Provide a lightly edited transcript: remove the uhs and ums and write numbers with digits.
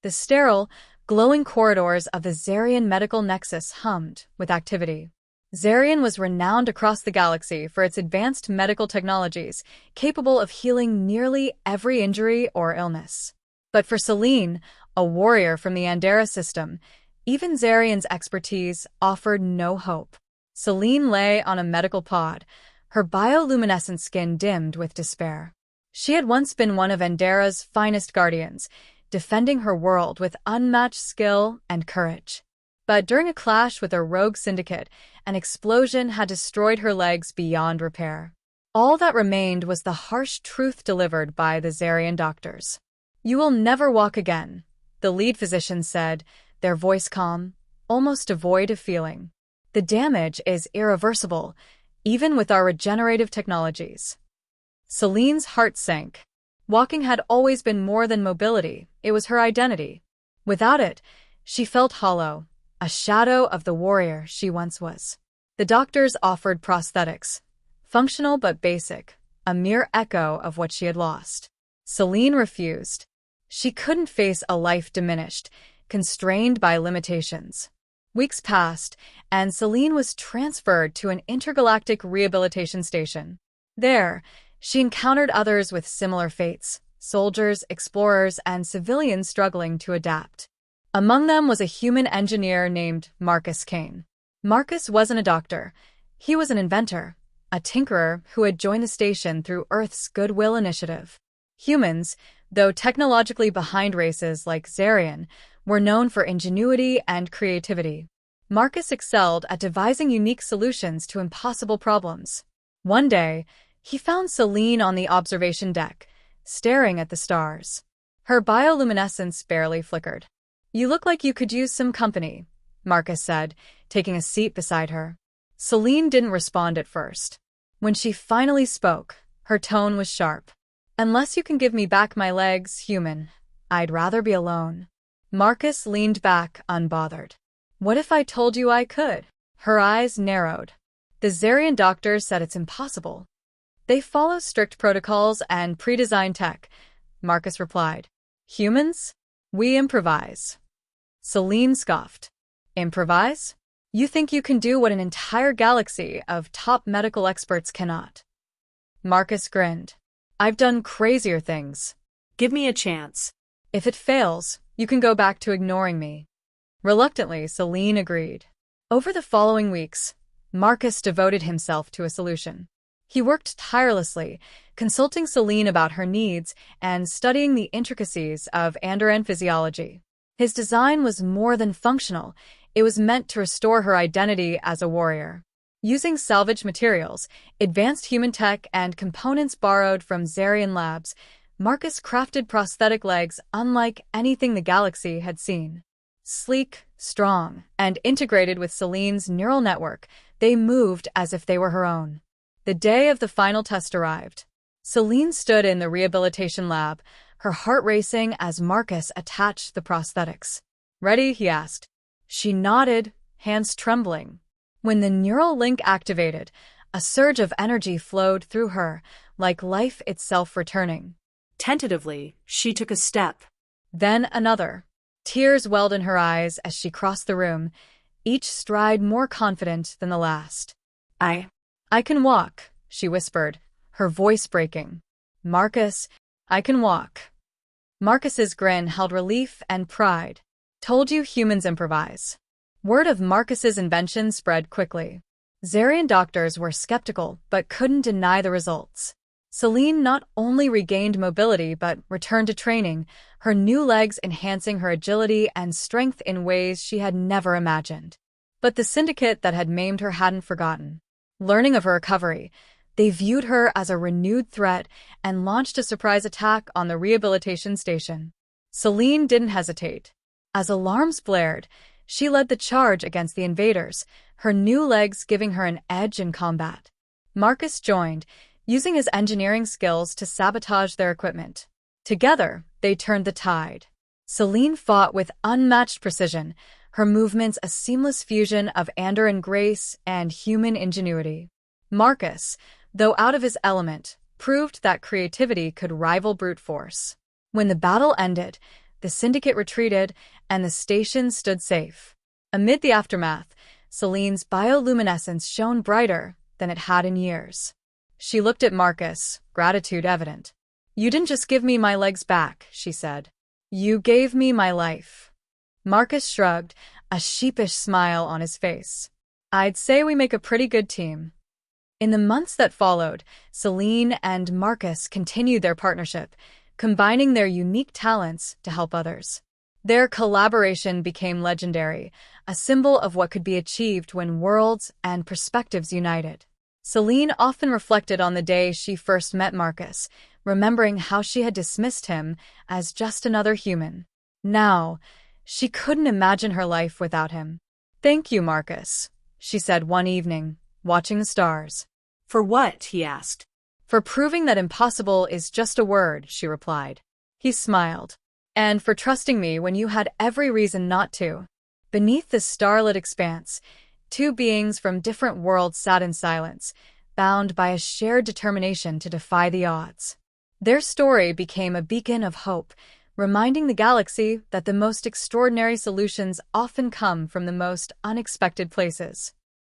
The sterile, glowing corridors of the Zarian medical nexus hummed with activity. Zarian was renowned across the galaxy for its advanced medical technologies, capable of healing nearly every injury or illness. But for Selene, a warrior from the Andera system, even Zarian's expertise offered no hope. Selene lay on a medical pod, her bioluminescent skin dimmed with despair. She had once been one of Andera's finest guardians, defending her world with unmatched skill and courage. But during a clash with a rogue syndicate, an explosion had destroyed her legs beyond repair. All that remained was the harsh truth delivered by the Zarian doctors. "You will never walk again," the lead physician said, their voice calm, almost devoid of feeling. "The damage is irreversible, even with our regenerative technologies." Selene's heart sank. Walking had always been more than mobility, it was her identity. Without it, she felt hollow, a shadow of the warrior she once was. The doctors offered prosthetics, functional but basic, a mere echo of what she had lost. Selene refused. She couldn't face a life diminished, constrained by limitations. Weeks passed, and Selene was transferred to an intergalactic rehabilitation station. There, she encountered others with similar fates, soldiers, explorers, and civilians struggling to adapt. Among them was a human engineer named Marcus Kane. Marcus wasn't a doctor. He was an inventor, a tinkerer who had joined the station through Earth's Goodwill Initiative. Humans, though technologically behind races like Zarian, were known for ingenuity and creativity. Marcus excelled at devising unique solutions to impossible problems. One day, he found Selene on the observation deck, staring at the stars. Her bioluminescence barely flickered. "You look like you could use some company," Marcus said, taking a seat beside her. Selene didn't respond at first. When she finally spoke, her tone was sharp. "Unless you can give me back my legs, human, I'd rather be alone." Marcus leaned back, unbothered. "What if I told you I could?" Her eyes narrowed. "The Zarian doctors said it's impossible. They follow strict protocols and pre-designed tech," Marcus replied. "Humans? We improvise." Selene scoffed. "Improvise? You think you can do what an entire galaxy of top medical experts cannot?" Marcus grinned. "I've done crazier things. Give me a chance. If it fails, you can go back to ignoring me." Reluctantly, Selene agreed. Over the following weeks, Marcus devoted himself to a solution. He worked tirelessly, consulting Selene about her needs and studying the intricacies of Andoran physiology. His design was more than functional. It was meant to restore her identity as a warrior. Using salvaged materials, advanced human tech, and components borrowed from Zarian labs, Marcus crafted prosthetic legs unlike anything the galaxy had seen. Sleek, strong, and integrated with Selene's neural network, they moved as if they were her own. The day of the final test arrived. Selene stood in the rehabilitation lab, her heart racing as Marcus attached the prosthetics. "Ready?" he asked. She nodded, hands trembling. When the neural link activated, a surge of energy flowed through her, like life itself returning. Tentatively, she took a step. Then another. Tears welled in her eyes as she crossed the room, each stride more confident than the last. I can walk," she whispered, her voice breaking. "Marcus, I can walk." Marcus's grin held relief and pride. "Told you humans improvise." Word of Marcus's invention spread quickly. Zarian doctors were skeptical but couldn't deny the results. Selene not only regained mobility but returned to training, her new legs enhancing her agility and strength in ways she had never imagined. But the syndicate that had maimed her hadn't forgotten. Learning of her recovery, they viewed her as a renewed threat and launched a surprise attack on the rehabilitation station. Selene didn't hesitate. As alarms blared, she led the charge against the invaders, her new legs giving her an edge in combat. Marcus joined, using his engineering skills to sabotage their equipment. Together, they turned the tide. Selene fought with unmatched precision, her movements a seamless fusion of Andoran grace and human ingenuity. Marcus, though out of his element, proved that creativity could rival brute force. When the battle ended, the syndicate retreated, and the station stood safe. Amid the aftermath, Celine's bioluminescence shone brighter than it had in years. She looked at Marcus, gratitude evident. "You didn't just give me my legs back," she said. "You gave me my life." Marcus shrugged, a sheepish smile on his face. "I'd say we make a pretty good team." In the months that followed, Celine and Marcus continued their partnership, combining their unique talents to help others. Their collaboration became legendary, a symbol of what could be achieved when worlds and perspectives united. Celine often reflected on the day she first met Marcus, remembering how she had dismissed him as just another human. Now, she couldn't imagine her life without him. "Thank you, Marcus," she said one evening, watching the stars. For what? He asked. "For proving that impossible is just a word," she replied. He smiled. "And for trusting me when you had every reason not to." Beneath the starlit expanse, two beings from different worlds sat in silence, bound by a shared determination to defy the odds. Their story became a beacon of hope, reminding the galaxy that the most extraordinary solutions often come from the most unexpected places.